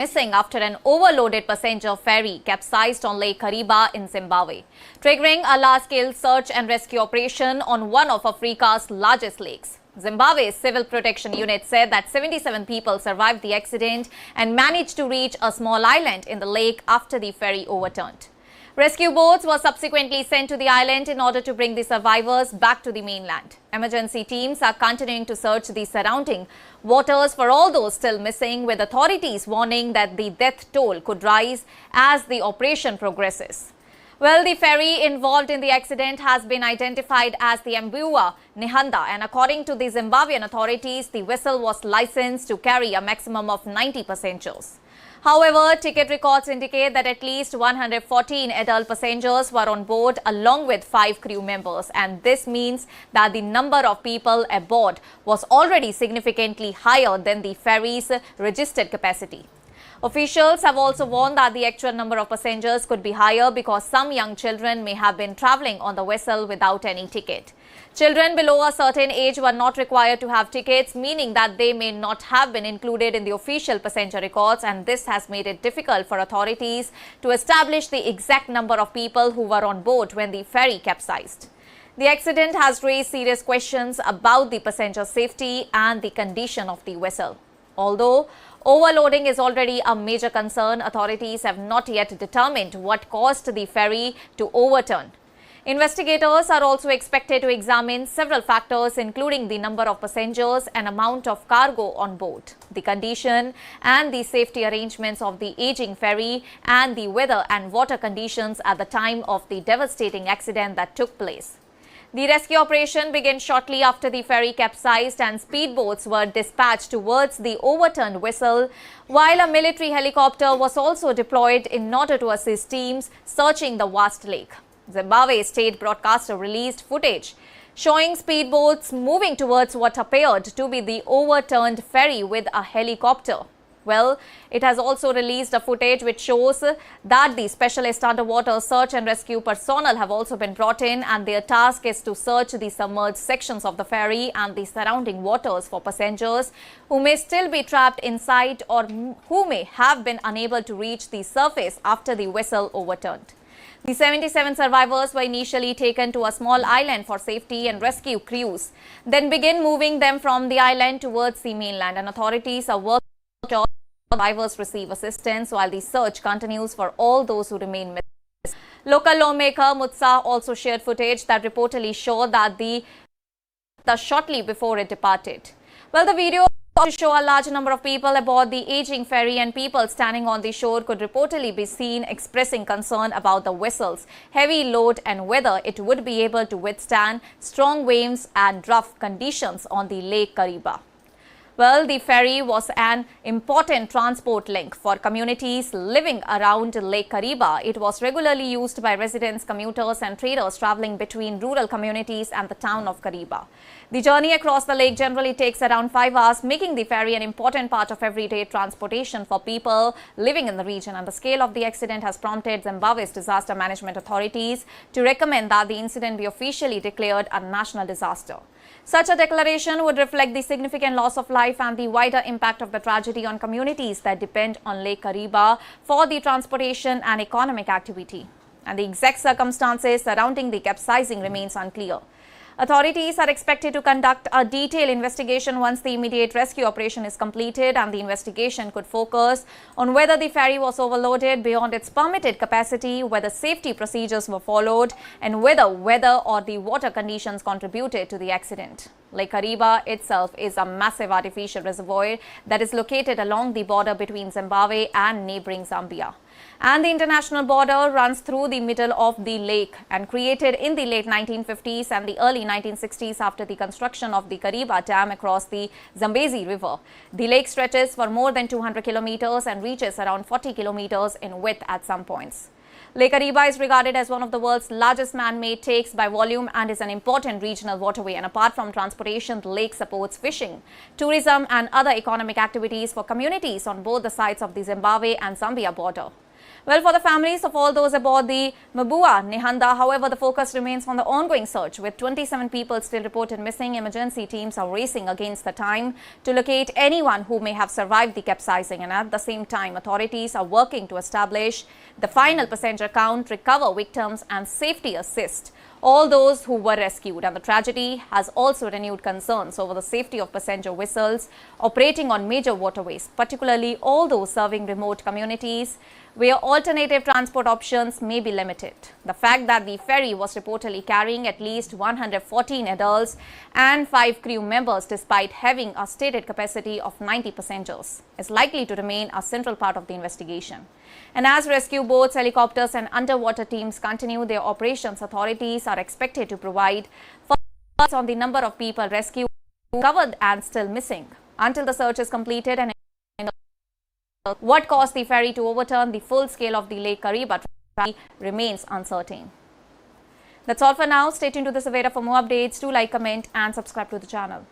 Missing after an overloaded passenger ferry capsized on Lake Kariba in Zimbabwe, triggering a large-scale search and rescue operation on one of Africa's largest lakes. Zimbabwe's Civil Protection Unit said that 77 people survived the accident and managed to reach a small island in the lake after the ferry overturned. Rescue boats were subsequently sent to the island in order to bring the survivors back to the mainland. Emergency teams are continuing to search the surrounding waters for all those still missing, with authorities warning that the death toll could rise as the operation progresses. Well, the ferry involved in the accident has been identified as the Mbua Nihanda, and according to the Zimbabwean authorities, the vessel was licensed to carry a maximum of 90 passengers. However, ticket records indicate that at least 114 adult passengers were on board along with 5 crew members, and this means that the number of people aboard was already significantly higher than the ferry's registered capacity. Officials have also warned that the actual number of passengers could be higher because some young children may have been travelling on the vessel without any ticket. Children below a certain age were not required to have tickets, meaning that they may not have been included in the official passenger records, and this has made it difficult for authorities to establish the exact number of people who were on board when the ferry capsized. The accident has raised serious questions about the passenger safety and the condition of the vessel. Although overloading is already a major concern, authorities have not yet determined what caused the ferry to overturn. Investigators are also expected to examine several factors, including the number of passengers and amount of cargo on board, the condition and the safety arrangements of the aging ferry, and the weather and water conditions at the time of the devastating accident that took place. The rescue operation began shortly after the ferry capsized, and speedboats were dispatched towards the overturned vessel, while a military helicopter was also deployed in order to assist teams searching the vast lake. Zimbabwe state broadcaster released footage showing speedboats moving towards what appeared to be the overturned ferry with a helicopter. Well, it has also released a footage which shows that the specialist underwater search and rescue personnel have also been brought in, and their task is to search the submerged sections of the ferry and the surrounding waters for passengers who may still be trapped inside or who may have been unable to reach the surface after the vessel overturned. The 77 survivors were initially taken to a small island for safety, and rescue crews then began moving them from the island towards the mainland, and authorities are working to survivors receive assistance while the search continues for all those who remain missing. Local lawmaker Mutsa also shared footage that reportedly showed that the shortly before it departed. Well, the video to show a large number of people aboard the aging ferry, and people standing on the shore could reportedly be seen expressing concern about the vessel's heavy load and whether it would be able to withstand strong waves and rough conditions on the Lake Kariba. Well, the ferry was an important transport link for communities living around Lake Kariba. It was regularly used by residents, commuters and traders traveling between rural communities and the town of Kariba. The journey across the lake generally takes around 5 hours, making the ferry an important part of everyday transportation for people living in the region. And the scale of the accident has prompted Zimbabwe's disaster management authorities to recommend that the incident be officially declared a national disaster. Such a declaration would reflect the significant loss of life and the wider impact of the tragedy on communities that depend on Lake Kariba for the transportation and economic activity. And the exact circumstances surrounding the capsizing remains unclear. Authorities are expected to conduct a detailed investigation once the immediate rescue operation is completed, and the investigation could focus on whether the ferry was overloaded beyond its permitted capacity, whether safety procedures were followed, and whether weather or the water conditions contributed to the accident. Lake Kariba itself is a massive artificial reservoir that is located along the border between Zimbabwe and neighboring Zambia. And the international border runs through the middle of the lake, and created in the late 1950s and the early 1960s after the construction of the Kariba Dam across the Zambezi River. The lake stretches for more than 200 kilometers and reaches around 40 kilometers in width at some points. Lake Kariba is regarded as one of the world's largest man-made takes by volume and is an important regional waterway. And apart from transportation, the lake supports fishing, tourism and other economic activities for communities on both the sides of the Zimbabwe and Zambia border. Well, for the families of all those aboard the Mabua Nihanda, however, the focus remains on the ongoing search. With 27 people still reported missing, emergency teams are racing against the time to locate anyone who may have survived the capsizing. And at the same time, authorities are working to establish the final passenger count, recover victims and safety assist all those who were rescued. And the tragedy has also renewed concerns over the safety of passenger vessels operating on major waterways, particularly all those serving remote communities where alternative transport options may be limited. The fact that the ferry was reportedly carrying at least 114 adults and 5 crew members despite having a stated capacity of 90 passengers is likely to remain a central part of the investigation. And as rescue boats, helicopters and underwater teams continue their operations, authorities are expected to provide further on the number of people rescued, recovered and still missing until the search is completed. And what caused the ferry to overturn the full scale of the Lake Kariba tragedy remains uncertain. That's all for now. Stay tuned to the Savera for more updates. Do like, comment and subscribe to the channel.